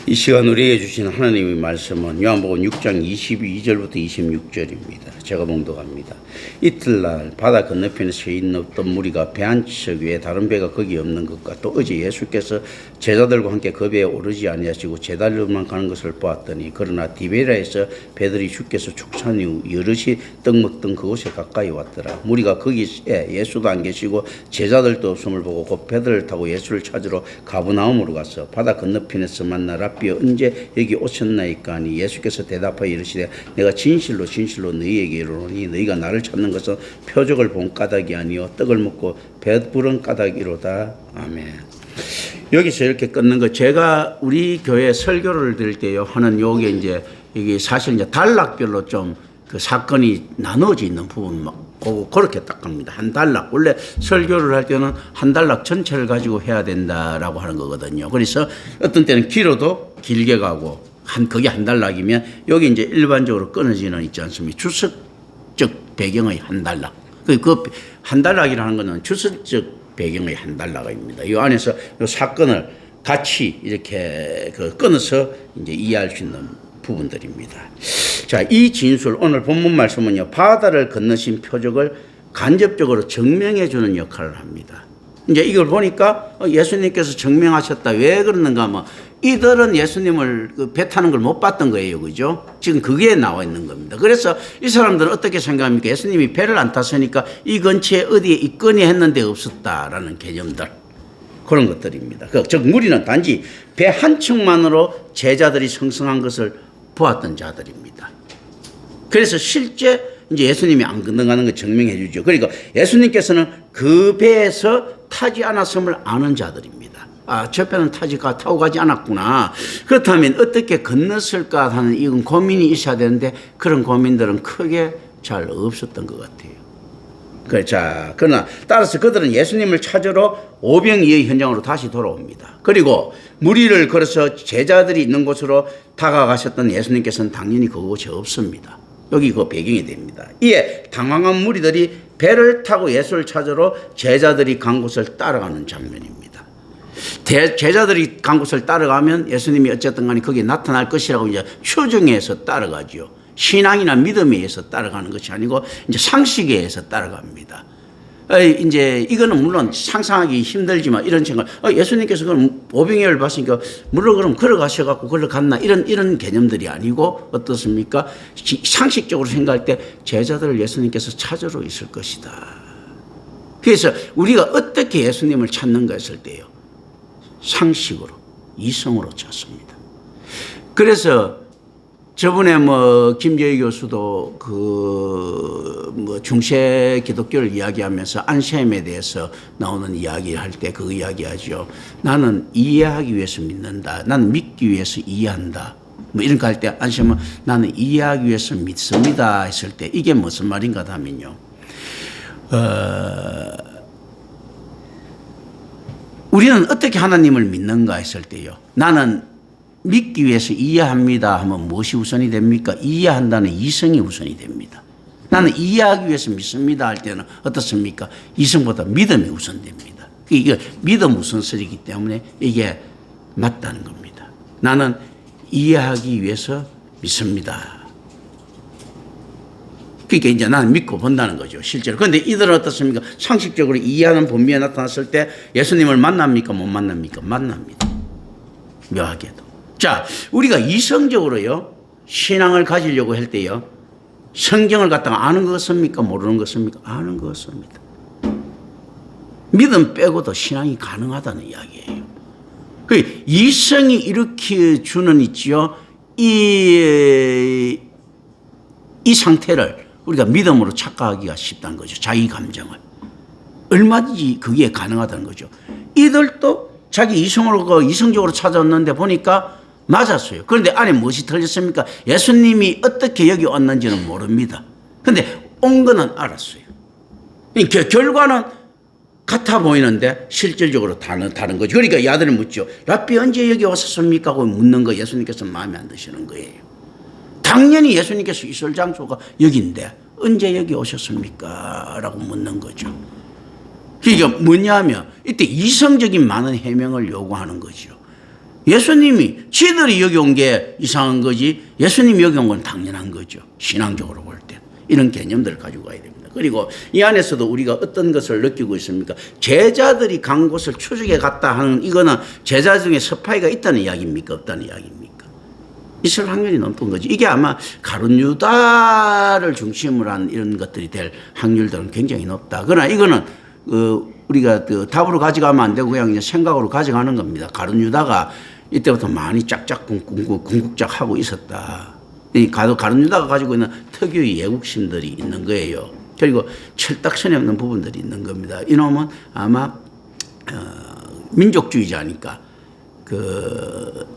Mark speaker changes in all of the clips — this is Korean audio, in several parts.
Speaker 1: 이 시간 우리에게 주신 하나님의 말씀은 요한복음 6장 22절부터 26절입니다. 제가 봉독합니다. 이틀날 바다 건너편에 서 있는 어떤 무리가 배 한 척 위에 다른 배가 거기 없는 것과 또 어제 예수께서 제자들과 함께 그 배에 오르지 아니하시고 제자들만 가는 것을 보았더니 그러나 디베라에서 배들이 주께서 축산 이후 여럿이 떡 먹던 그곳에 가까이 왔더라. 무리가 거기에 예수도 안 계시고 제자들도 없음을 보고 곧 배들을 타고 예수를 찾으러 가브나움으로 가서 바다 건너편에서 만나 랍비 언제 여기 오셨나이까 하니 예수께서 대답하여 이르시되 내가 진실로 진실로 너희에게 이르노니 너희가 나를 찾는 것은 표적을 본 까닭이 아니요 떡을 먹고 배부른 까닭이로다. 아멘. 여기서 이렇게 끊는 거, 제가 우리 교회 설교를 드릴 때요 하는 요게 이제 이게 사실 이제 단락별로 좀 그 사건이 나눠져 있는 부분 막 그렇게 딱 합니다. 한 단락. 원래 설교를 할 때는 한 단락 전체를 가지고 해야 된다라고 하는 거거든요. 그래서 어떤 때는 길어도 길게 가고 그게 한 단락이면 여기 이제 일반적으로 끊어지는 있지 않습니까? 주석적 배경의 한 단락. 그 한 단락이라는 것은 주석적 배경의 한 단락입니다. 이 안에서 이 사건을 같이 이렇게 끊어서 이제 이해할 수 있는 부분들입니다. 자, 이 진술, 오늘 본문 말씀은요, 바다를 건너신 표적을 간접적으로 증명해 주는 역할을 합니다. 이제 이걸 보니까 예수님께서 증명하셨다. 왜 그러는가 하면 이들은 예수님을 배 타는 걸 못 봤던 거예요. 그죠? 지금 그게 나와 있는 겁니다. 그래서 이 사람들은 어떻게 생각합니까? 예수님이 배를 안 탔으니까 이 근처에 어디에 있거니 했는데 없었다라는 개념들. 그런 것들입니다. 즉 무리는 단지 배 한 척만으로 제자들이 성성한 것을 보았던 자들입니다. 그래서 실제 이제 예수님이 안 건너가는 걸 증명해 주죠. 그러니까 예수님께서는 그 배에서 타지 않았음을 아는 자들입니다. 아, 저 배는 타고 가지 않았구나. 그렇다면 어떻게 건넜을까 하는 이건 고민이 있어야 되는데 그런 고민들은 크게 잘 없었던 것 같아요. 자, 그러나 따라서 그들은 예수님을 찾으러 오병이의 현장으로 다시 돌아옵니다. 그리고 무리를 걸어서 제자들이 있는 곳으로 다가가셨던 예수님께서는 당연히 그곳에 없습니다. 여기 그 배경이 됩니다. 이에 당황한 무리들이 배를 타고 예수를 찾으러 제자들이 간 곳을 따라가는 장면입니다. 제자들이 간 곳을 따라가면 예수님이 어쨌든 간에 거기에 나타날 것이라고 이제 추정해서 따라가죠. 신앙이나 믿음에 의해서 따라가는 것이 아니고 이제 상식에 의해서 따라갑니다. 이제 이거는 물론 상상하기 힘들지만 이런 생각, 예수님께서 그럼 오병이어를 봤으니까 물론 그럼 걸어가셔갖고 걸어갔나 이런 개념들이 아니고 어떻습니까? 상식적으로 생각할 때 제자들을 예수님께서 찾으러 있을 것이다. 그래서 우리가 어떻게 예수님을 찾는가 했을 때요, 상식으로, 이성으로 찾습니다. 그래서 저번에 김재희 교수도 중세 기독교를 이야기하면서 안셈에 대해서 나오는 이야기를 할 때 그 이야기하죠. 나는 이해하기 위해서 믿는다. 나는 믿기 위해서 이해한다. 이런 거 할 때 안셈은 나는 이해하기 위해서 믿습니다 했을 때 이게 무슨 말인가 하면요. 우리는 어떻게 하나님을 믿는가 했을 때요. 나는 믿기 위해서 이해합니다 하면 무엇이 우선이 됩니까? 이해한다는 이성이 우선이 됩니다. 나는 이해하기 위해서 믿습니다 할 때는 어떻습니까? 이성보다 믿음이 우선됩니다. 이게 믿음 우선설이기 때문에 이게 맞다는 겁니다. 나는 이해하기 위해서 믿습니다. 그러니까 이제 나는 믿고 본다는 거죠, 실제로. 그런데 이들은 어떻습니까? 상식적으로 이해하는 본미에 나타났을 때 예수님을 만납니까? 못 만납니까? 만납니다. 묘하게도. 자, 우리가 이성적으로요, 신앙을 가지려고 할 때요, 성경을 갖다가 아는 것 같습니까? 모르는 것 같습니까? 아는 것 같습니다. 믿음 빼고도 신앙이 가능하다는 이야기예요. 그 이성이 일으켜 주는 있지요, 이 상태를 우리가 믿음으로 착각하기가 쉽다는 거죠. 자기 감정을. 얼마든지 그게 가능하다는 거죠. 이들도 자기 이성적으로 찾아왔는데 보니까 맞았어요. 그런데 안에 무엇이 틀렸습니까? 예수님이 어떻게 여기 왔는지는 모릅니다. 그런데 온 거는 알았어요. 결과는 같아 보이는데 실질적으로 다른 거죠. 그러니까 이 아들은 묻죠. 랍비 언제 여기 왔었습니까? 하고 묻는 거 예수님께서 마음에 안 드시는 거예요. 당연히 예수님께서 있을 장소가 여기인데 언제 여기 오셨습니까? 라고 묻는 거죠. 그러니까 뭐냐면 이때 이성적인 많은 해명을 요구하는 거죠. 예수님이 지들이 여기 온 게 이상한 거지 예수님이 여기 온 건 당연한 거죠. 신앙적으로 볼 때. 이런 개념들을 가지고 가야 됩니다. 그리고 이 안에서도 우리가 어떤 것을 느끼고 있습니까? 제자들이 간 곳을 추적해 갔다 하는 이거는 제자 중에 스파이가 있다는 이야기입니까? 없다는 이야기입니까? 있을 확률이 높은 거지. 이게 아마 가룟 유다를 중심으로 한 이런 것들이 될 확률들은 굉장히 높다. 그러나 이거는 우리가 답으로 가져가면 안 되고 그냥 이제 생각으로 가져가는 겁니다. 가룟 유다가 이때부터 많이 짝짝 궁극작 하고 있었다. 이 가룟 유다가 가지고 있는 특유의 애국심들이 있는 거예요. 그리고 철딱선이 없는 부분들이 있는 겁니다. 이놈은 아마 민족주의자니까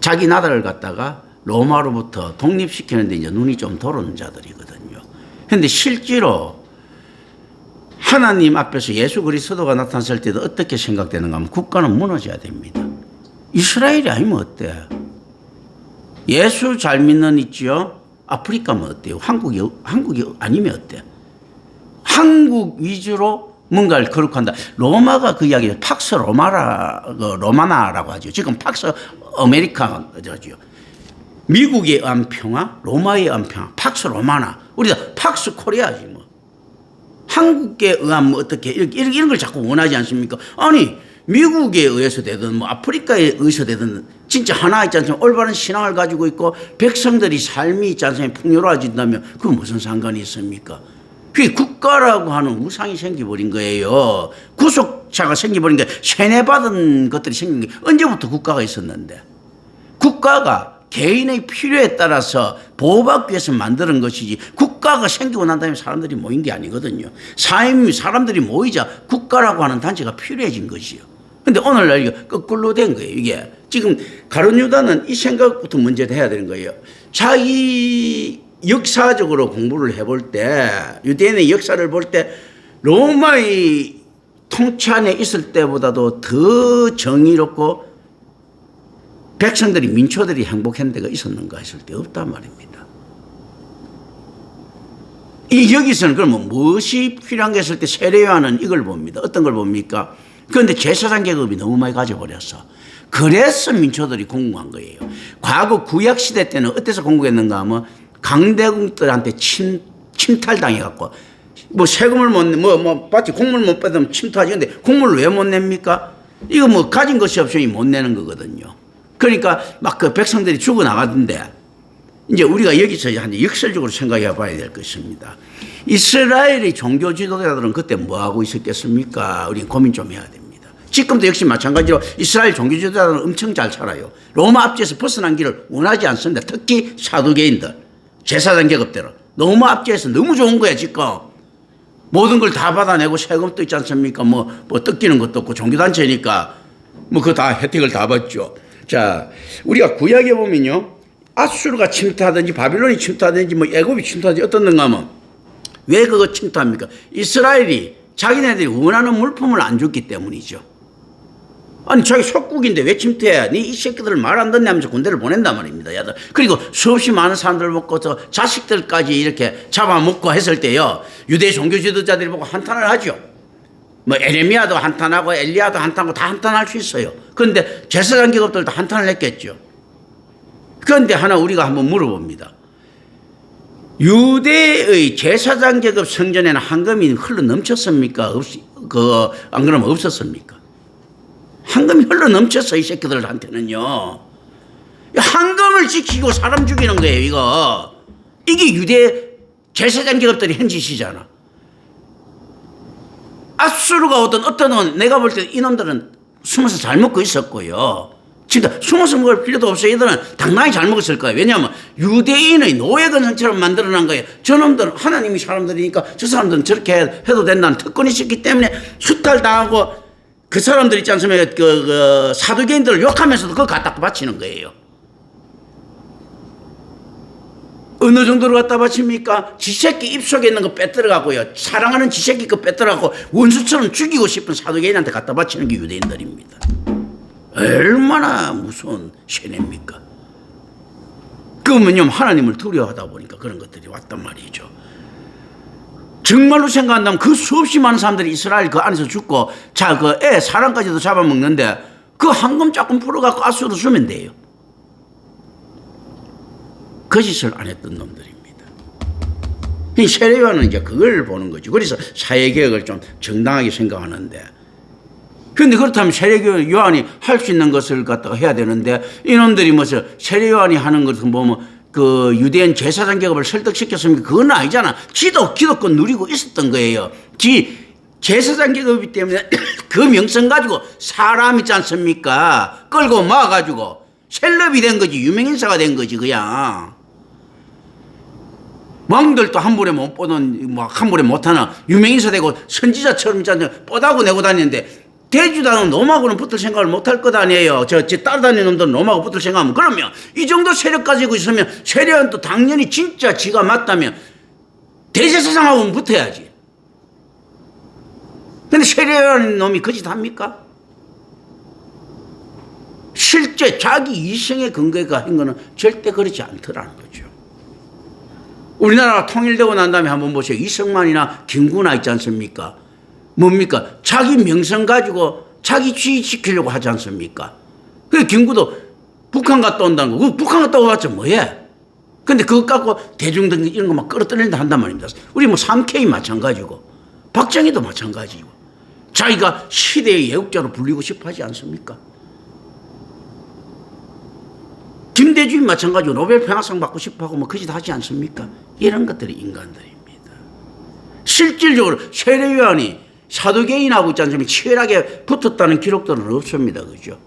Speaker 1: 자기 나라를 갖다가 로마로부터 독립시키는데 이제 눈이 좀 돌아오는 자들이거든요. 그런데 실제로 하나님 앞에서 예수 그리스도가 나타났을 때도 어떻게 생각되는가 하면 국가는 무너져야 됩니다. 이스라엘이 아니면 어때? 예수 잘 믿는 있죠? 아프리카면 어때요? 한국이 아니면 어때? 한국 위주로 뭔가를 거룩한다. 로마가 그 이야기예요. 팍스 로마나라고 하죠. 지금 팍스 아메리카죠. 미국에 의한 평화, 로마에 의한 평화, 팍스 로마나. 우리가 팍스 코리아지 뭐. 한국에 의한 뭐 어떻게 이런 걸 자꾸 원하지 않습니까? 아니 미국에 의해서 되든 뭐 아프리카에 의해서 되든 진짜 하나 있지 않습니까? 올바른 신앙을 가지고 있고 백성들이 삶이 있지 않습니까? 풍요로워진다면 그건 무슨 상관이 있습니까? 그게 국가라고 하는 우상이 생겨버린 거예요. 구속자가 생겨버린 게 세뇌받은 것들이 생긴 게 언제부터 국가가 있었는데 국가가 개인의 필요에 따라서 보호받기 위해서 만드는 것이지 국가가 생기고 난 다음에 사람들이 모인 게 아니거든요. 사람들이 모이자 국가라고 하는 단체가 필요해진 것이요. 근데 오늘날 이게 거꾸로 된 거예요. 이게 지금 가룟 유다는 이 생각부터 먼저 해야 되는 거예요. 자기 역사적으로 공부를 해볼 때 유대인의 역사를 볼 때 로마의 통치 안에 있을 때보다도 더 정의롭고 백성들이 민초들이 행복한 데가 있었는가 했을 때 없단 말입니다. 여기서는 그러면 무엇이 필요한가 했을 때 세례요한은 이걸 봅니다. 어떤 걸 봅니까? 그런데 제사장 계급이 너무 많이 가져버렸어. 그래서 민초들이 공공한 거예요. 과거 구약시대 때는 어때서 공공했는가 하면 강대국들한테 침탈당해갖고 뭐 세금을 못 내, 받지 공물 못 받으면 침투하지. 근데 공물을 왜 못 냅니까? 이거 뭐 가진 것이 없으니 못 내는 거거든요. 그러니까 막 그 백성들이 죽어나가던데 이제 우리가 여기서 한 역설적으로 생각해 봐야 될 것입니다. 이스라엘의 종교 지도자들은 그때 뭐 하고 있었겠습니까? 우리는 고민 좀 해야 됩니다. 지금도 역시 마찬가지로 이스라엘 종교 지도자들은 엄청 잘 살아요. 로마 압제에서 벗어난 길을 원하지 않습니다. 특히 사두개인들, 제사장 계급대로 너무 압제해서 너무 좋은 거야 지금. 모든 걸 다 받아내고 세금도 있지 않습니까? 뭐 뜯기는 것도 없고 종교단체니까 뭐 그 다 혜택을 다 받죠. 자, 우리가 구약에 보면요. 아수르가 침투하든지 바빌론이 침투하든지 뭐 애굽이 침투하든지 어떻는가 하면 왜 그거 침투합니까? 이스라엘이 자기네들이 원하는 물품을 안 줬기 때문이죠. 아니 자기 속국인데 왜 침투해? 네 이 새끼들을 말 안 듣냐 하면서 군대를 보낸단 말입니다. 야들. 그리고 수없이 많은 사람들을 먹고서 자식들까지 이렇게 잡아먹고 했을 때요. 유대 종교 지도자들이 보고 한탄을 하죠. 뭐 에레미야도 한탄하고 엘리야도 한탄하고 다 한탄할 수 있어요. 그런데 제사장 계급들도 한탄을 했겠죠. 그런데 하나 우리가 한번 물어봅니다. 유대의 제사장 계급 성전에는 황금이 흘러 넘쳤습니까? 안 그러면 없었습니까? 황금이 흘러 넘쳤어 이 새끼들한테는요. 황금을 지키고 사람 죽이는 거예요 이거. 이게 유대 제사장 계급들이 한 짓이잖아. 아수르가 어떤 놈은 내가 볼 때 이놈들은 숨어서 잘 먹고 있었고요. 진짜 숨어서 먹을 필요도 없어요. 얘들은 당당히 잘 먹었을 거예요. 왜냐하면 유대인의 노예근성처럼 만들어난 거예요. 저놈들은 하나님이 사람들이니까 저 사람들은 저렇게 해도 된다는 특권이 있었기 때문에 수탈당하고 그 사람들 있지 않습니까? 그 사두개인들을 욕하면서도 그거 갖다 바치는 거예요. 어느 정도로 갖다 바칩니까? 지새끼 입속에 있는 거 빼들어가고요. 사랑하는 지새끼 거 빼들어가고 원수처럼 죽이고 싶은 사두개인한테 갖다 바치는 게 유대인들입니다. 얼마나 무서운 세뇌입니까? 그러면요 하나님을 두려워하다 보니까 그런 것들이 왔단 말이죠. 정말로 생각한다면 그 수없이 많은 사람들이 이스라엘 그 안에서 죽고 그 애 사람까지도 잡아먹는데 그 한금 조금 풀어갖고 가스로 주면 돼요. 거짓을 안 했던 놈들입니다. 이 세례요한은 이제 그걸 보는 거죠. 그래서 사회개혁을 좀 정당하게 생각하는데, 그런데 그렇다면 세례요한이 할 수 있는 것을 갖다가 해야 되는데, 이놈들이 무슨 세례요한이 하는 것을 보면 그 유대인 제사장 계급을 설득시켰습니까? 그건 아니잖아. 지도 기독권 누리고 있었던 거예요. 제사장 계급이기 때문에 그 명성 가지고 사람 있지 않습니까? 끌고 모아가지고 셀럽이 된 거지, 유명인사가 된 거지, 그냥. 왕들도 한 번에 못 보는, 한 번에 못하는 유명인사 되고 선지자처럼 있잖아요. 뻗하고 내고 다니는데, 대주단은 놈하고는 붙을 생각을 못 할 것 아니에요. 저 따라다니는 놈들은 놈하고 붙을 생각하면. 그러면 이 정도 세력 가지고 있으면 세례요한도 당연히 진짜 지가 맞다면 대제사장하고는 붙어야지. 근데 세례요한 놈이 거짓합니까? 실제 자기 이성의 근거가 한 거는 절대 그렇지 않더라는 거죠. 우리나라가 통일되고 난 다음에 한번 보세요. 이승만이나 김구나 있지 않습니까? 뭡니까? 자기 명성 가지고 자기 지위 지키려고 하지 않습니까? 그 김구도 북한 갔다 온다는 거. 북한 갔다 와봤자 뭐해? 근데 그거 갖고 대중등 이런 거 막 끌어들인다 한단 말입니다. 우리 뭐 3K 마찬가지고, 박정희도 마찬가지고, 자기가 시대의 예국자로 불리고 싶어 하지 않습니까? 김대중이 마찬가지로 노벨 평화상 받고 싶어 하고 뭐 그짓 하지 않습니까? 이런 것들이 인간들입니다. 실질적으로 세례요한이 사도계인하고 있지 않습니까? 치열하게 붙었다는 기록들은 없습니다. 그죠?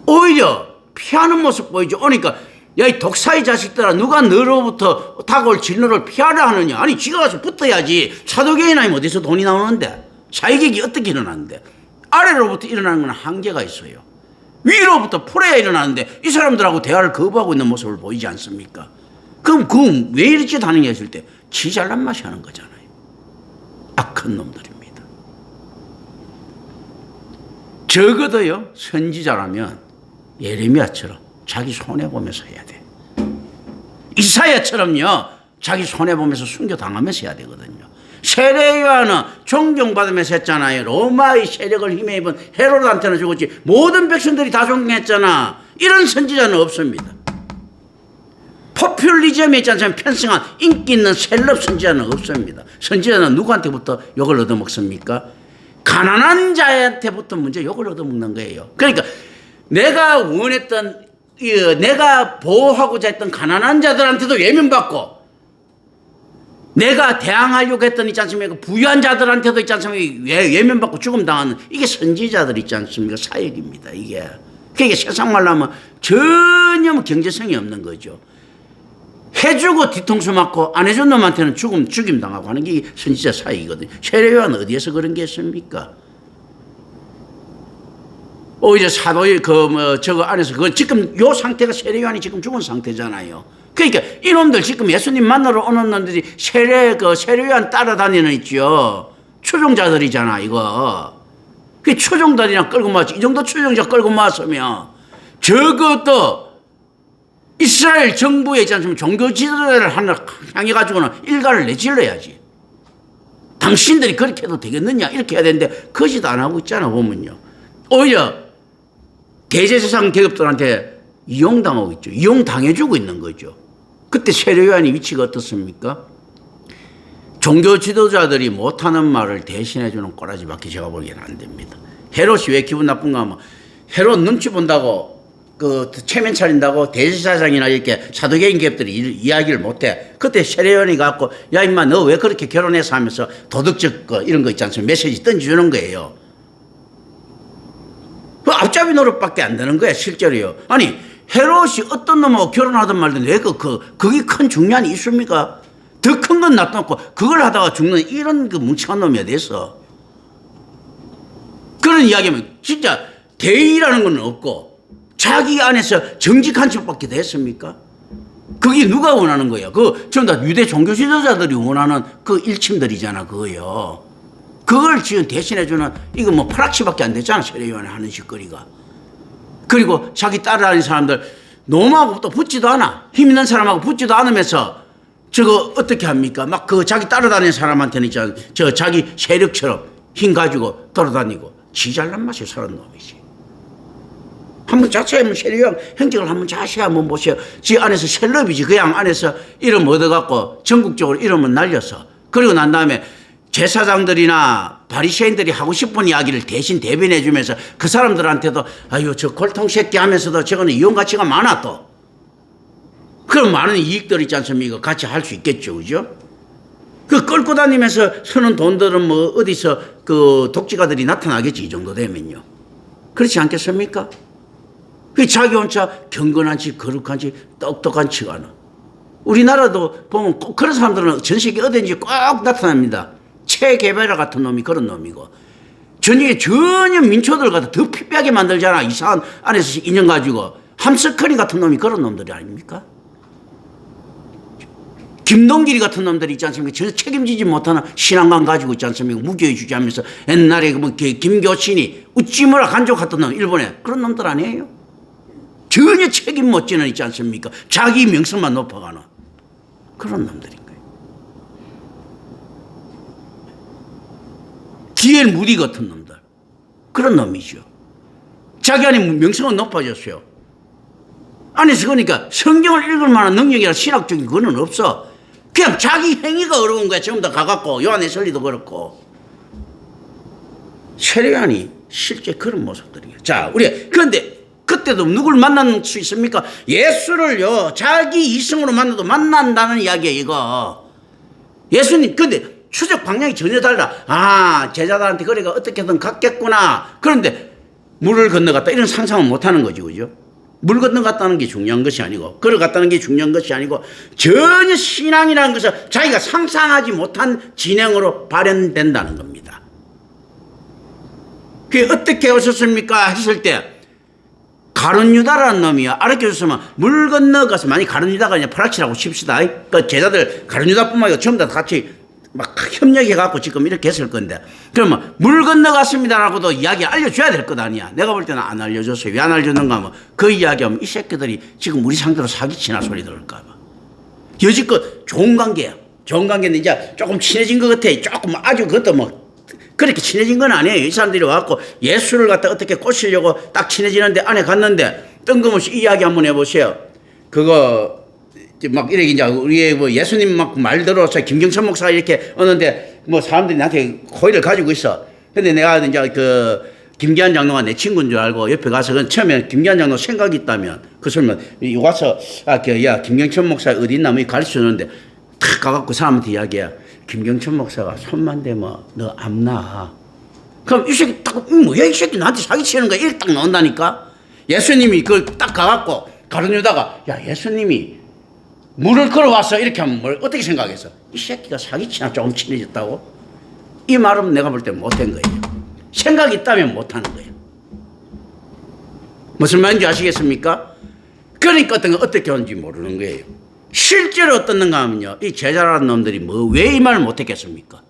Speaker 1: 오히려 피하는 모습 보이죠. 그러니까 야, 이 독사의 자식들아, 누가 너로부터 다가올 진노를 피하려 하느냐. 아니, 지가 가서 붙어야지. 사도계인 아니면 어디서 돈이 나오는데? 사회개혁이 어떻게 일어나는데? 아래로부터 일어나는 건 한계가 있어요. 위로부터 풀어야 일어나는데 이 사람들하고 대화를 거부하고 있는 모습을 보이지 않습니까? 그럼 그 왜 이렇게 하느냐 했을 때 지 잘난 맛이 하는 거잖아요. 악한 놈들입니다. 적어도요, 선지자라면 예레미야처럼 자기 손해보면서 해야 돼. 이사야처럼요, 자기 손해보면서 순교당하면서 해야 되거든요. 세례요한은 존경받으면서 했잖아요. 로마의 세력을 힘에 입은 헤로드한테는 죽었지 모든 백성들이 다 존경했잖아. 이런 선지자는 없습니다. 포퓰리즘에 있지 않습니까? 편승한 인기 있는 셀럽 선지자는 없습니다. 선지자는 누구한테부터 욕을 얻어먹습니까? 가난한 자한테부터 먼저 욕을 얻어먹는 거예요. 그러니까 내가 원했던, 내가 보호하고자 했던 가난한 자들한테도 외면받고, 내가 대항하려고 했던 있지 않습니까? 부유한 자들한테도 있지 않습니까? 외면받고 죽음 당하는, 이게 선지자들 있지 않습니까? 사역입니다, 이게. 그게 세상 말로 하면 전혀 경제성이 없는 거죠. 해주고 뒤통수 맞고 안 해준 놈한테는 죽임 당하고 하는 게 선지자 사역이거든요. 세례요한은 어디에서 그런 게 있습니까? 오히려 사도의 저거 안에서 지금 요 상태가 세례요한이 지금 죽은 상태잖아요. 그러니까 이놈들 지금 예수님 만나러 오는 놈들이 세례요한 따라다니는 있죠. 추종자들이잖아, 이거. 그 추종자들이랑 끌고 모았지. 이 정도 추종자 끌고 모았으면 적어도 이스라엘 정부에 있지 않습니까? 종교 지도자를 향해 가지고는 일가를 내질러야지. 당신들이 그렇게 해도 되겠느냐? 이렇게 해야 되는데 거짓 안 하고 있잖아, 보면요. 오히려 대제사장 계급들한테 이용당하고 있죠. 이용당해주고 있는 거죠. 그때 세례요한의 위치가 어떻습니까? 종교 지도자들이 못하는 말을 대신해주는 꼬라지밖에 제가 보기에는 안 됩니다. 헤롯이 왜 기분 나쁜가 하면 헤롯 눈치 본다고 체면 차린다고 대제사장이나 이렇게 사도계인 계급들이 이야기를 못해. 그때 세례요한이 갖고 야 임마 너 왜 그렇게 결혼해서 하면서 도덕적 이런 거 있지 않습니까? 메시지 던져주는 거예요. 그 앞잡이 노릇밖에 안 되는 거야 실제로요. 아니 헤롯이 어떤 놈하고 결혼하든 말든 왜 그게 큰 중요한이 있습니까? 더 큰 건 놔둬놓고 그걸 하다가 죽는 이런 뭉치한 놈이 어디서. 그런 이야기하면 진짜 대의라는 건 없고 자기 안에서 정직한 척밖에 됐습니까? 그게 누가 원하는 거예요? 전부 다 유대 종교 지도자들이 원하는 그 일침들이잖아, 그거요. 그걸 지금 대신해주는, 이거 뭐 프락치밖에 안 됐잖아, 세례요한이 하는 짓거리가. 그리고 자기 따라다니는 사람들, 놈하고 또 붙지도 않아. 힘 있는 사람하고 붙지도 않으면서 저거 어떻게 합니까? 막 자기 따라다니는 사람한테는 자기 세력처럼 힘 가지고 돌아다니고 지 잘난 맛이 사는 놈이지. 자체에 뭐 세례요한 행적을 한번 자세히 한번 보세요. 지 안에서 셀럽이지. 그 양 안에서 이름 얻어갖고 전국적으로 이름을 날려서 그리고 난 다음에 제사장들이나 바리새인들이 하고 싶은 이야기를 대신 대변해 주면서 그 사람들한테도 아유 저 골통 새끼 하면서도 저거는 이용 가치가 많아 또. 그럼 많은 이익들 있지 않습니까? 같이 할 수 있겠죠. 그죠? 그 끌고 다니면서 쓰는 돈들은 뭐 어디서 그 독지가들이 나타나겠지. 이 정도 되면요. 그렇지 않겠습니까? 그 자기 혼자 경건한지 거룩한지 똑똑한지 않아. 우리나라도 보면 꼭 그런 사람들은 전 세계 어딘지 꼭 나타납니다. 체게베라 같은 놈이 그런 놈이고 전역에 전혀 민초들 갖다 더 피폐하게 만들잖아. 이상한 안에서 인연 가지고 함스커니 같은 놈이 그런 놈들이 아닙니까? 김동길이 같은 놈들이 있지 않습니까? 전혀 책임지지 못하는 신앙관 가지고 있지 않습니까? 무교에 주지하면서 옛날에 뭐 김교신이 우찌무라 간족 같은 놈 일본에 그런 놈들 아니에요? 전혀 책임 못 지는 있지 않습니까? 자기 명성만 높아가는 그런 놈들인 거예요. 디엘 무디 같은 놈들 그런 놈이죠. 자기 안에 명성은 높아졌어요. 안에서 그러니까 성경을 읽을 만한 능력이나 신학적인 그거는 없어. 그냥 자기 행위가 어려운 거야. 전부 다 가갖고 요한의 설리도 그렇고 세례요한이 실제 그런 모습들이에요. 자, 우리 그런데 그때도 누굴 만날 수 있습니까? 예수를요 자기 이성으로 만나도 만난다는 이야기예요. 이거 예수님 근데 추적 방향이 전혀 달라. 아 제자들한테 거리가 어떻게든 갔겠구나. 그런데 물을 건너갔다 이런 상상은 못하는 거죠. 그죠? 물 건너갔다는 게 중요한 것이 아니고 걸어갔다는 게 중요한 것이 아니고 전혀 신앙이라는 것은 자기가 상상하지 못한 진행으로 발현된다는 겁니다. 그게 어떻게 오셨습니까? 했을 때 가룟 유다라는 놈이 알려줬으면 물 건너가서 만약 가룟 유다가 그냥 프락치라고 칩시다. 그 제자들 가룟 유다뿐만 아니라 전부 다 같이 막 협력해갖고 지금 이렇게 했을 건데 그러면 물 건너갔습니다라고도 이야기 알려줘야 될 것 아니야. 내가 볼 때는 안 알려줬어요. 왜 안 알려줬는가 하면 그 이야기하면 이 새끼들이 지금 우리 상대로 사기치나 소리 들을까 봐. 여지껏 좋은 관계야. 좋은 관계인데 이제 조금 친해진 것 같아. 조금 아주 그것도 뭐 그렇게 친해진 건 아니에요. 이 사람들이 와갖고 예수를 갖다 어떻게 꼬시려고 딱 친해지는데 안에 갔는데 뜬금없이 이야기 한번 해보세요. 그거 막 이렇게 이제 우리 뭐 예수님 막 말 들어서 김경천 목사가 이렇게 오는데 뭐 사람들이 나한테 호의를 가지고 있어. 근데 내가 이제 그 김기한 장로가 내 친구인 줄 알고 옆에 가서 그 처음에 김기한 장로 생각이 있다면 그 설면 와서 야 김경천 목사 어디 있나 뭐 가르쳐 주는데 탁 가갖고 그 사람한테 이야기해. 김경천 목사가 손만 대면 너 안 나. 그럼 이 새끼 딱 뭐야 이 새끼 나한테 사기치는 거야 이렇게 딱 나온다니까. 예수님이 그걸 딱 가갖고 가르쳐다가 야 예수님이 물을 걸어왔어 이렇게 하면 뭘 어떻게 생각했어? 이 새끼가 사기치나 조금 친해졌다고? 이 말은 내가 볼 때 못한 거예요. 생각이 있다면 못하는 거예요. 무슨 말인지 아시겠습니까? 그러니까 어떤 거 어떻게 하는지 모르는 거예요. 실제로 어떻는가 하면요 이 제자라는 놈들이 뭐 왜 이 말을 못했겠습니까?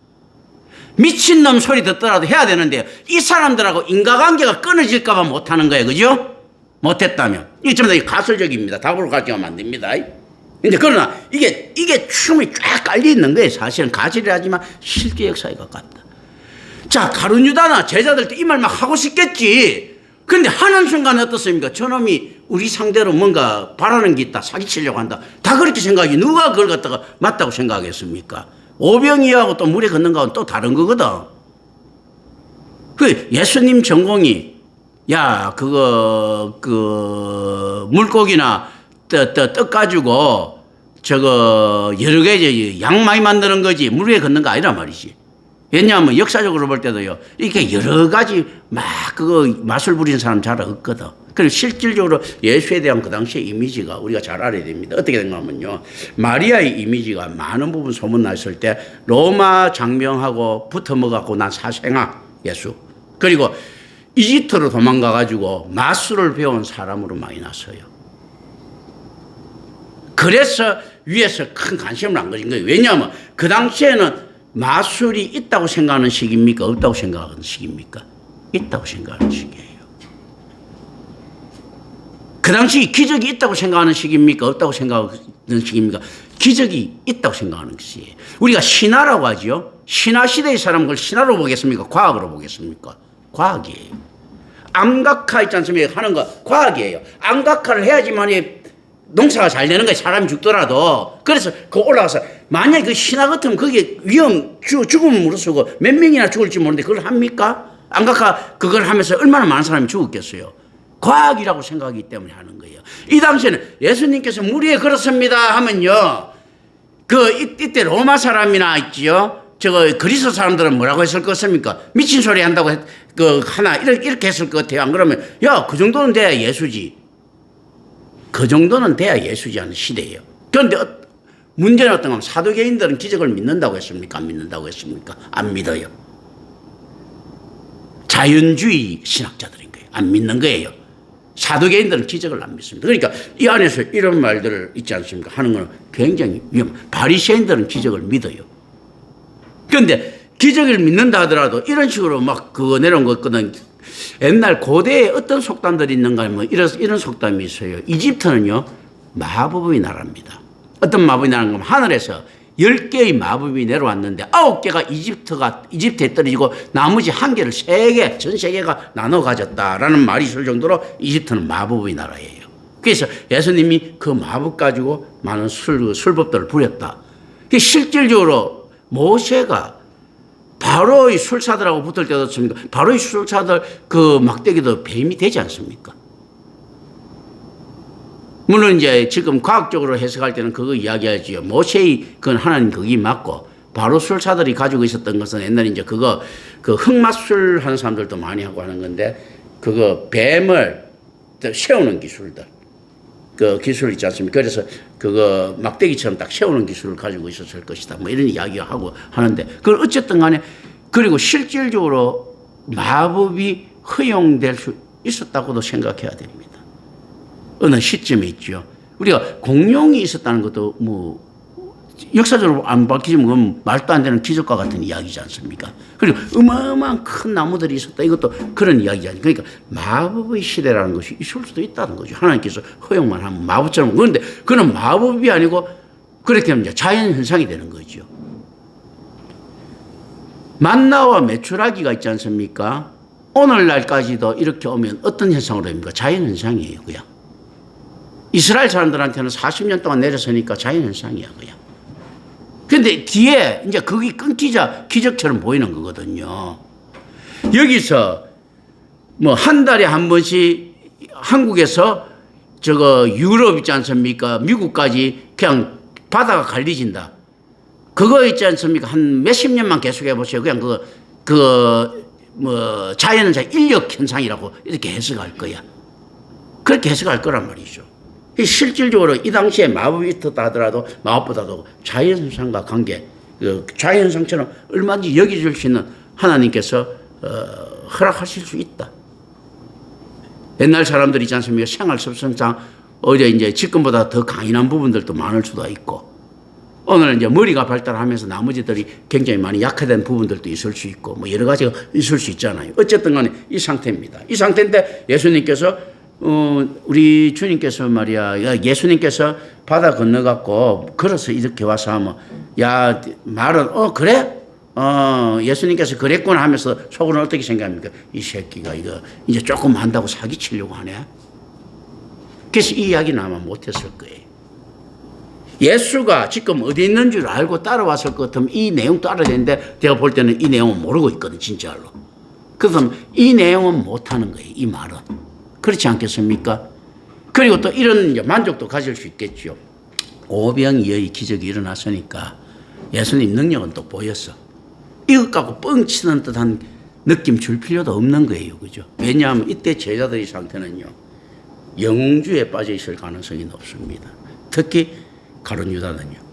Speaker 1: 미친놈 소리 듣더라도 해야 되는데 이 사람들하고 인과관계가 끊어질까 봐 못하는 거예요. 그죠? 못했다면 이게 전부 다 가설적입니다. 답으로 가져가면 안 됩니다. 근데 그러나 이게 충분히 쫙 깔려 있는 거예요. 사실은 가설이라지만 실제 역사에 가깝다. 자, 가룟 유다나 제자들도 이 말 막 하고 싶겠지. 근데 하는 순간 어떻습니까? 저놈이 우리 상대로 뭔가 바라는 게 있다. 사기치려고 한다. 다 그렇게 생각하지. 누가 그걸 갖다가 맞다고 생각하겠습니까? 오병이하고 또 물에 걷는 거하고는 또 다른 거거든. 그 예수님 전공이 야 그거 물고기나 떡 가지고 저거 여러 가지 양 많이 만드는 거지 물 위에 걷는 거 아니란 말이지. 왜냐하면 역사적으로 볼 때도요 이렇게 여러 가지 막 그거 마술 부리는 사람 잘 없거든. 그리고 실질적으로 예수에 대한 그 당시의 이미지가 우리가 잘 알아야 됩니다. 어떻게 된가 하면요 마리아의 이미지가 많은 부분 소문났을 때 로마 장병하고 붙어 먹었고 난 사생아 예수 그리고 이집트로 도망가 가지고 마술을 배운 사람으로 많이 났어요. 그래서 위에서 큰 관심을 안 가진 거예요. 왜냐하면 그 당시에는 마술이 있다고 생각하는 시기입니까? 없다고 생각하는 시기입니까? 있다고 생각하는 시기예요. 그 당시 기적이 있다고 생각하는 시기입니까? 없다고 생각하는 시기입니까? 기적이 있다고 생각하는 것이에요. 우리가 신화라고 하죠. 신화 시대의 사람을 신화로 보겠습니까? 과학으로 보겠습니까? 과학이에요. 암각화 있지 않습니까? 하는 거 과학이에요. 암각화를 해야지만이 농사가 잘 되는 거예요. 사람이 죽더라도. 그래서 그 올라가서 만약에 그 신화 같으면 그게 죽음을 무릅쓰고 몇 명이나 죽을지 모르는데 그걸 합니까? 암각화 그걸 하면서 얼마나 많은 사람이 죽었겠어요. 과학이라고 생각하기 때문에 하는 거예요. 이 당시에는 예수님께서 물 위에 걸었습니다 하면요. 이때 로마 사람이나 있지요. 그리스 사람들은 뭐라고 했을 것 같습니까? 미친 소리 한다고 이렇게 했을 것 같아요. 안 그러면, 야, 그 정도는 돼야 예수지. 그 정도는 돼야 예수지 하는 시대예요. 그런데 문제는 어떤 건 사두개인들은 기적을 믿는다고 했습니까? 안 믿는다고 했습니까? 안 믿어요. 자연주의 신학자들인 거예요. 안 믿는 거예요. 사두개인들은 기적을 안 믿습니다. 그러니까 이 안에서 이런 말들을 있지 않습니까? 하는 건 굉장히 바리새인들은 기적을 믿어요. 그런데 기적을 믿는다 하더라도 이런 식으로 막 내려온 것거든. 옛날 고대에 어떤 속담들이 있는가 하면 이런 속담이 있어요. 이집트는요, 마법의 나라입니다. 어떤 마법의 나라인가 하면 하늘에서 10개의 마법이 내려왔는데 9개가 이집트에 떨어지고 나머지 1개를 전 세계가 나눠 가졌다라는 말이 있을 정도로 이집트는 마법의 나라예요. 그래서 예수님이 그 마법 가지고 많은 술법들을 부렸다. 실질적으로 모세가 바로의 술사들하고 붙을 때도 없습니까? 바로의 술사들 막대기도 뱀이 되지 않습니까? 물론 이제 지금 과학적으로 해석할 때는 그거 이야기하지요. 모세의 그건 하나님 그게 맞고 바로 술사들이 가지고 있었던 것은 옛날에 이제 흑맛술 하는 사람들도 많이 하고 하는 건데 뱀을 세우는 기술들. 기술 있지 않습니까? 그래서 막대기처럼 딱 세우는 기술을 가지고 있었을 것이다. 뭐 이런 이야기하고 하는데, 그걸 어쨌든 간에, 그리고 실질적으로 마법이 허용될 수 있었다고도 생각해야 됩니다. 어느 시점에 있죠. 우리가 공룡이 있었다는 것도 역사적으로 안 밝히지만 그건 말도 안 되는 기적과 같은 이야기지 않습니까? 그리고 어마어마한 큰 나무들이 있었다. 이것도 그런 이야기지 않습니까? 그러니까 마법의 시대라는 것이 있을 수도 있다는 거죠. 하나님께서 허용만 하면 마법처럼. 그런데 그건 마법이 아니고 그렇게 하면 이제 자연 현상이 되는 거죠. 만나와 메추라기가 있지 않습니까? 오늘날까지도 이렇게 오면 어떤 현상으로 됩니까? 자연 현상이에요, 그냥. 이스라엘 사람들한테는 40년 동안 내려서니까 자연 현상이야, 그냥. 근데 뒤에 이제 그게 끊기자 기적처럼 보이는 거거든요. 여기서 한 달에 한 번씩 한국에서 유럽 있지 않습니까? 미국까지 그냥 바다가 갈리진다. 그거 있지 않습니까? 한 몇십 년만 계속 해보세요. 그냥 자연현상, 인력 현상이라고 이렇게 해석할 거야. 그렇게 해석할 거란 말이죠. 실질적으로 이 당시에 마법이 있었다 하더라도 마법보다도 자연현상과 관계, 자연현상처럼 얼마든지 여겨줄 수 있는 하나님께서 허락하실 수 있다. 옛날 사람들이 있지 않습니까? 생활 습성상 이제 지금보다 더 강인한 부분들도 많을 수도 있고, 오늘 이제 머리가 발달하면서 나머지들이 굉장히 많이 약화된 부분들도 있을 수 있고, 여러 가지가 있을 수 있잖아요. 어쨌든 간에 이 상태입니다. 이 상태인데 예수님께서 우리 주님께서 말이야, 예수님께서 바다 건너갖고 걸어서 이렇게 와서 하면, 야, 말은, 그래? 예수님께서 그랬구나 하면서 속으로는 어떻게 생각합니까? 이 새끼가 이거 이제 조금 한다고 사기치려고 하네? 그래서 이 이야기는 아마 못했을 거예요. 예수가 지금 어디 있는 줄 알고 따라왔을 것 같으면 이 내용도 알아야 되는데, 제가 볼 때는 이 내용은 모르고 있거든, 진짜로. 그래서 이 내용은 못하는 거예요, 이 말은. 그렇지 않겠습니까? 그리고 또 이런 만족도 가질 수 있겠죠. 오병이어의 기적이 일어났으니까 예수님 능력은 또 보였어. 이것 갖고 뻥치는 듯한 느낌 줄 필요도 없는 거예요. 그죠? 왜냐하면 이때 제자들의 상태는요, 영웅주의에 빠져 있을 가능성이 높습니다. 특히 가룟 유다는요.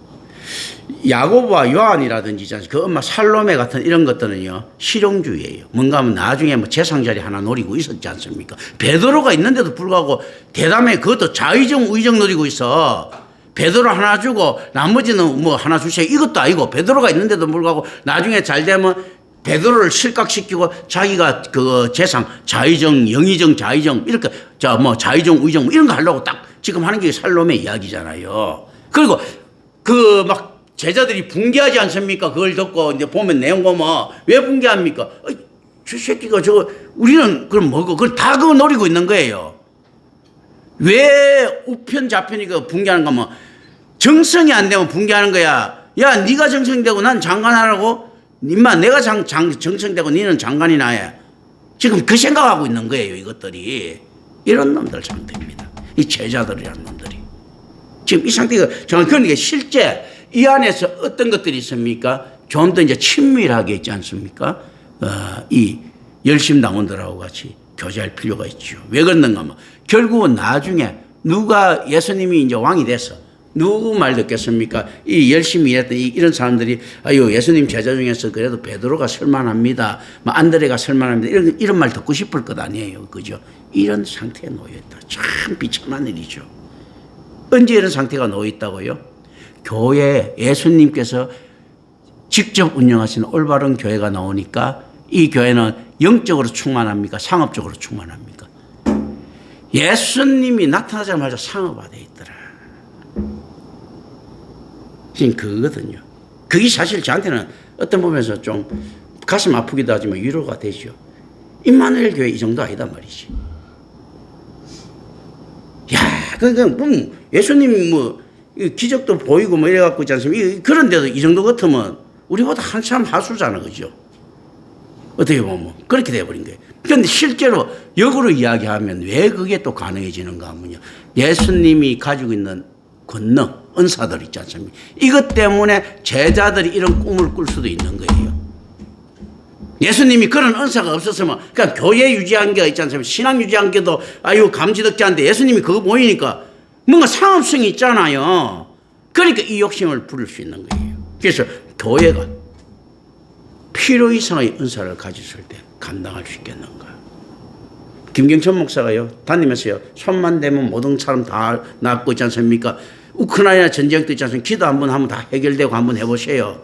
Speaker 1: 야고보와 요한이라든지 그 엄마 살로메 같은 이런 것들은요, 실용주의예요. 뭔가 하면 나중에 재상 자리 하나 노리고 있었지 않습니까? 베드로가 있는데도 불구하고 대담에 그것도 좌의정 우의정 노리고 있어. 베드로 하나 주고 나머지는 하나 주세요. 이것도 아니고 베드로가 있는데도 불구하고 나중에 잘 되면 베드로를 실각시키고 자기가 재상 좌의정 영의정 좌의정 이렇게 좌의정 우의정 이런 거 하려고 딱 지금 하는 게 살로메 이야기잖아요. 그리고 제자들이 붕괴하지 않습니까? 그걸 듣고 이제 보면 내용 보면 왜 붕괴합니까? 저 새끼가 저거 우리는 그럼 뭐고 그걸 다 그거 노리고 있는 거예요. 왜 우편 좌편이 그 붕괴하는 거면 정성이 안 되면 붕괴하는 거야. 야, 네가 정성되고 난 장관하라고? 임마 내가 정성되고 너는 장관이나 해. 지금 그 생각하고 있는 거예요. 이것들이. 이런 놈들 상태입니다. 이 제자들이라는 놈들이. 지금 이 상태가 정말 그러니까 실제 이 안에서 어떤 것들이 있습니까? 좀 더 이제 친밀하게 있지 않습니까? 이 열심당원들하고 같이 교제할 필요가 있죠. 왜 그러는가 하면 결국은 나중에 누가 예수님이 이제 왕이 돼서 누구 말 듣겠습니까? 이 열심히 일했던 이런 사람들이 아유 예수님 제자 중에서 그래도 베드로가 설만합니다. 뭐 안드레가 설만합니다. 이런 말 듣고 싶을 것 아니에요. 그죠? 이런 상태에 놓여있다. 참 비참한 일이죠. 언제 이런 상태가 놓여있다고요? 교회에 예수님께서 직접 운영하시는 올바른 교회가 나오니까 이 교회는 영적으로 충만합니까? 상업적으로 충만합니까? 예수님이 나타나자마자 상업화되어 있더라. 지금 그거거든요. 그게 사실 저한테는 어떤 부분에서 좀 가슴 아프기도 하지만 위로가 되죠. 임마누엘 교회 이 정도 아니다 말이지. 야, 그러니까 예수님 뭐 기적도 보이고 뭐 이래갖고 있지 않습니까? 그런데도 이 정도 같으면 우리보다 한참 하수잖아, 그죠? 어떻게 보면 그렇게 돼버린 거예요. 그런데 실제로 역으로 이야기하면 왜 그게 또 가능해지는가 하면요. 예수님이 가지고 있는 권능, 은사들 있지 않습니까? 이것 때문에 제자들이 이런 꿈을 꿀 수도 있는 거예요. 예수님이 그런 은사가 없었으면 그냥 교회 유지한 게 있지 않습니까? 신앙 유지한 게도 아유 감지덕지한데 예수님이 그거 보이니까 뭔가 상업성이 있잖아요. 그러니까 이 욕심을 부릴 수 있는 거예요. 그래서 교회가 필요 이상의 은사를 가졌을 때 감당할 수 있겠는가? 김경천 목사가요 다니면서요 손만 대면 모든 사람 다 낫고 있지 않습니까? 우크라이나 전쟁도 있지 않습니까? 기도 한번 하면 다 해결되고 한번 해보세요.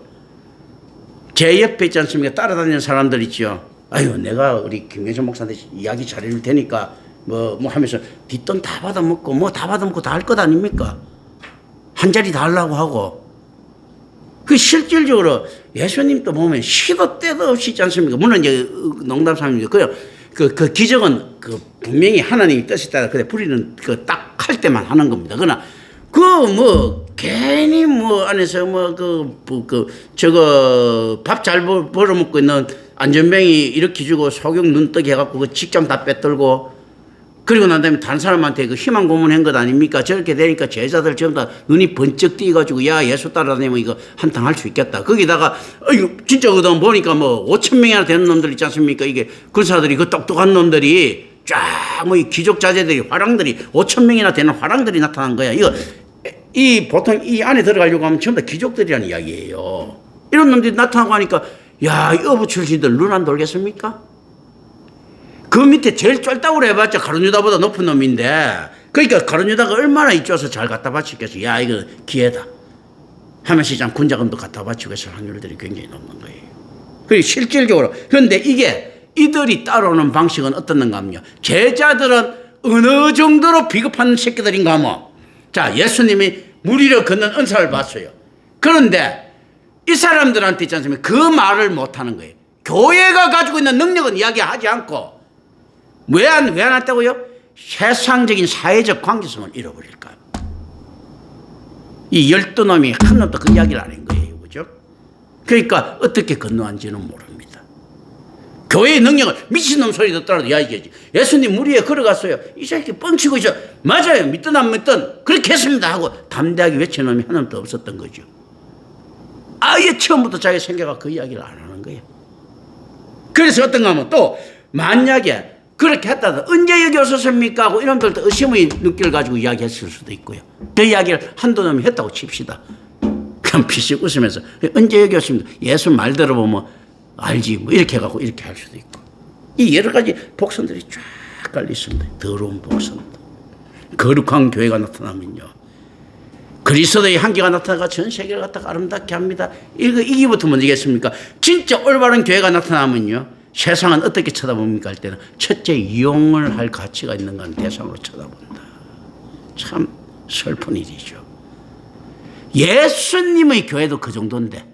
Speaker 1: 제 옆에 있지 않습니까? 따라다니는 사람들 있죠. 아유 내가 우리 김경천 목사한테 이야기 잘해줄 테니까 뭐 하면서 뒷돈 다 받아먹고 뭐 다 받아먹고 다 할 것 아닙니까? 한 자리 다 하려고 하고. 그 실질적으로 예수님도 보면 시도 때도 없이 있지 않습니까? 물론 이제 농담 삼입니다. 그 기적은 그 분명히 하나님이 뜻에 따라 그래 부리는 그 딱 할 때만 하는 겁니다. 그러나 그 뭐 괜히 뭐 안에서 저거 밥 잘 벌어먹고 있는 안전병이 이렇게 주고 소경 눈뜨게 해갖고 그 직장 다 빼들고 그리고 난 다음에 다른 사람한테 그 희망 고문한 것 아닙니까? 저렇게 되니까 제자들 전부 다 눈이 번쩍 띄가지고 야 예수 따라다니면 이거 한탕 할 수 있겠다. 거기다가 이거 진짜 그다음 보니까 뭐 5천 명이나 되는 놈들 있지 않습니까? 이게 군사들이 그 똑똑한 놈들이 쫙 뭐 이 기족자재들이 화랑들이 5천 명이나 되는 화랑들이 나타난 거야. 이거 이 보통 이 안에 들어가려고 하면 전부 다 기족들이라는 이야기예요. 이런 놈들이 나타나고 하니까 야 이 어부 출신들 눈 안 돌겠습니까? 그 밑에 제일 쫄따구로 해봤자 가룟유다보다 높은 놈인데 그러니까 가룟유다가 얼마나 이쪽에서 잘 갖다 바치겠어. 야 이거 기회다 하면서 이제 군자금도 갖다 바치고 했을 확률들이 굉장히 높은 거예요. 그리고 실질적으로 그런데 이게 이들이 따라오는 방식은 어떻는가 하면요. 제자들은 어느 정도로 비겁한 새끼들인가 하면 자 예수님이 물 위를 걷는 은사를 봤어요. 그런데 이 사람들한테 있지 않습니까? 그 말을 못하는 거예요. 교회가 가지고 있는 능력은 이야기하지 않고 왜 안 왔다고요? 세상적인 사회적 관계성을 잃어버릴까? 이 12놈이 한 놈도 그 이야기를 안 한 거예요. 그죠? 그러니까 어떻게 건너한지는 모릅니다. 교회의 능력을 미친놈 소리 듣더라도 이야기하지. 예수님 물 위에 걸어갔어요. 이 새끼 뻥치고 있어. 맞아요. 믿든 안 믿든 그렇게 했습니다 하고 담대하게 외치는 놈이 한 놈도 없었던 거죠. 아예 처음부터 자기 생각과 그 이야기를 안 하는 거예요. 그래서 어떤가 하면 또 만약에 그렇게 했다가 언제 여기 오셨습니까? 하고 이놈들도 의심의 눈길을 가지고 이야기했을 수도 있고요. 그 이야기를 한두 놈이 했다고 칩시다. 그럼 피식 웃으면서 언제 여기 오십니까? 예수 말 들어보면 알지 뭐 이렇게 해갖고 이렇게 할 수도 있고. 이 여러 가지 복선들이 쫙 깔려 있습니다. 더러운 복선들. 거룩한 교회가 나타나면요. 그리스도의 향기가 나타나가 전 세계를 갖다가 아름답게 합니다. 이기부터 먼저겠습니까? 진짜 올바른 교회가 나타나면요. 세상은 어떻게 쳐다봅니까? 할 때는 첫째 이용을 할 가치가 있는 건 대상으로 쳐다본다. 참 슬픈 일이죠. 예수님의 교회도 그 정도인데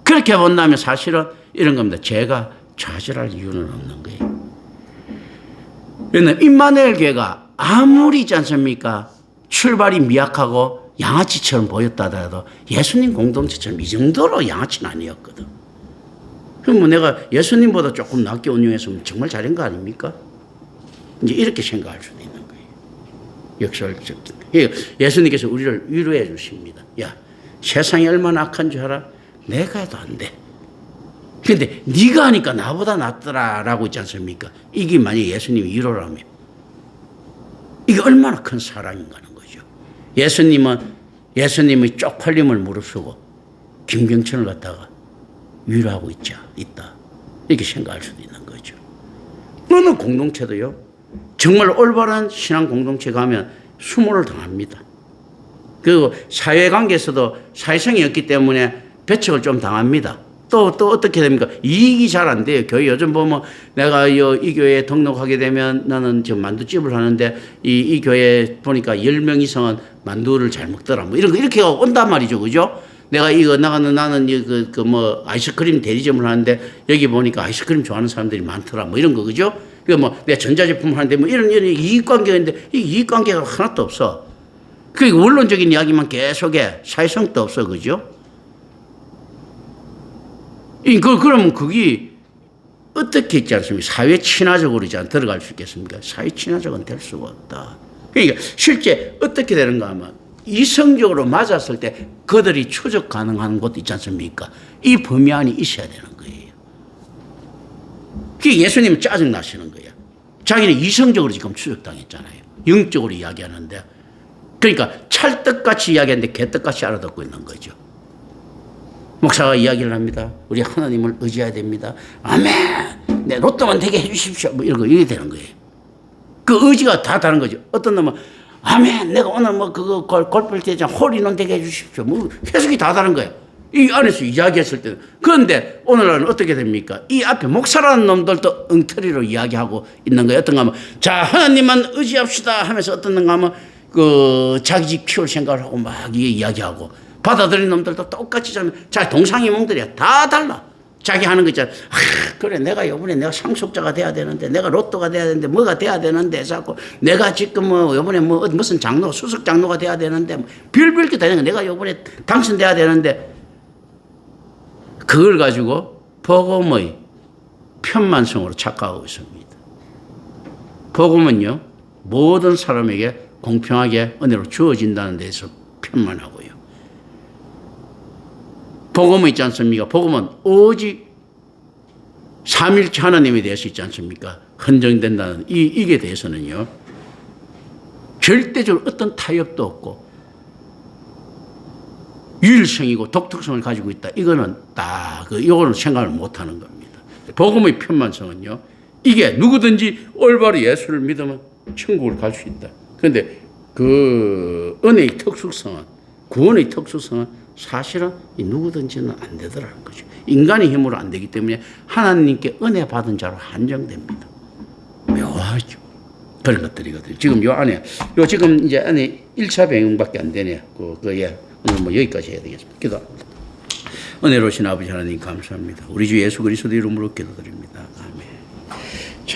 Speaker 1: 그렇게 본다면 사실은 이런 겁니다. 제가 좌절할 이유는 없는 거예요. 그러나 임마누엘 교회가 아무리 있지 않습니까? 출발이 미약하고 양아치처럼 보였다 하더라도 예수님 공동체처럼 이 정도로 양아치는 아니었거든. 그럼 뭐 내가 예수님보다 조금 낮게 운영했으면 정말 잘한 거 아닙니까? 이제 이렇게 생각할 수도 있는 거예요. 역설적. 예수님께서 우리를 위로해 주십니다. 야, 세상이 얼마나 악한 줄 알아? 내가 해도 안 돼. 근데 네가 하니까 나보다 낫더라라고 있지 않습니까? 이게 만약에 예수님이 위로라면 이게 얼마나 큰 사랑인가 하는 거죠. 예수님의 쪽팔림을 무릅쓰고 김경천을 갖다가 위로하고 있다. 이렇게 생각할 수도 있는 거죠. 어느 공동체도요. 정말 올바른 신앙 공동체 가면 수모를 당합니다. 그리고 사회관계에서도 사회성이 없기 때문에 배척을 좀 당합니다. 또 어떻게 됩니까? 이익이 잘 안 돼요. 교회 요즘 보면 내가 이 교회에 등록하게 되면 나는 지금 만두집을 하는데 이 교회에 보니까 10명 이상은 만두를 잘 먹더라. 뭐 이렇게 온단 말이죠. 그죠? 내가 나는 뭐 아이스크림 대리점을 하는데 여기 보니까 아이스크림 좋아하는 사람들이 많더라. 뭐 이런 거. 그죠? 뭐 내가 전자제품을 하는데 뭐 이런 이익관계가 있는데 이 이익관계가 하나도 없어. 그 원론적인 이야기만 계속해. 사회성도 없어. 그죠? 그러면 그게 어떻게 있지 않습니까? 사회 친화적으로 들어갈 수 있겠습니까? 사회 친화적은 될 수가 없다. 그러니까 실제 어떻게 되는가 하면 이성적으로 맞았을 때 그들이 추적 가능한 곳도 있지 않습니까? 이 범위 안에 있어야 되는 거예요. 그게 예수님은 짜증나시는 거예요. 자기는 이성적으로 지금 추적당했잖아요. 영적으로 이야기하는데. 그러니까 찰떡같이 이야기하는데 개떡같이 알아듣고 있는 거죠. 목사가 이야기를 합니다. 우리 하나님을 의지해야 됩니다. 아멘. 내 로또만 되게 해주십시오. 뭐 이렇게 되는 거예요. 그 의지가 다 다른 거죠. 어떤 놈은 아멘. 내가 오늘 뭐 그거 골프 대장 홀인원 되게 해주십시오. 뭐 해석이 다 다른 거예요. 이 안에서 이야기했을 때는. 그런데 오늘날은 어떻게 됩니까? 이 앞에 목사라는 놈들도 엉터리로 이야기하고 있는 거예요. 어떤가 하면 자 하나님만 의지합시다 하면서 어떤 놈가 하면 그 자기 집 키울 생각을 하고 막 이야기하고 받아들인 놈들도 똑같이 자 동상이몽들이야. 다 달라. 자기 하는 거 있잖아. 그래 내가 이번에 내가 상속자가 돼야 되는데 내가 로또가 돼야 되는데 뭐가 돼야 되는데 자꾸 내가 지금 뭐 이번에 뭐 무슨 장로 수석 장로가 돼야 되는데 뭐 별별게 다 되는 거 내가 이번에 당선돼야 되는데 그걸 가지고 복음의 편만성으로 착각하고 있습니다. 복음은요 모든 사람에게 공평하게 은혜로 주어진다는 데서 편만하고요. 복음은 있지 않습니까? 복음은 오직 삼일체 하나님에 대해서 있지 않습니까? 헌정된다는 이게 대해서는요. 절대적으로 어떤 타협도 없고 유일성이고 독특성을 가지고 있다. 이거는 이거는 생각을 못하는 겁니다. 복음의 편만성은요. 이게 누구든지 올바로 예수를 믿으면 천국을 갈 수 있다. 그런데 그 은혜의 특수성은 구원의 특수성은 사실은 누구든지는 안 되더라는 거죠. 인간의 힘으로 안 되기 때문에 하나님께 은혜 받은 자로 한정됩니다. 묘하죠. 그런 것들이거든요. 지금 요 안에, 지금 이제 안에 1차 배경밖에 안 되네요. 오늘 뭐 여기까지 해야 되겠습니다. 기도합니다. 은혜로우신 아버지 하나님 감사합니다. 우리 주 예수 그리스도 이름으로 기도드립니다. 아멘.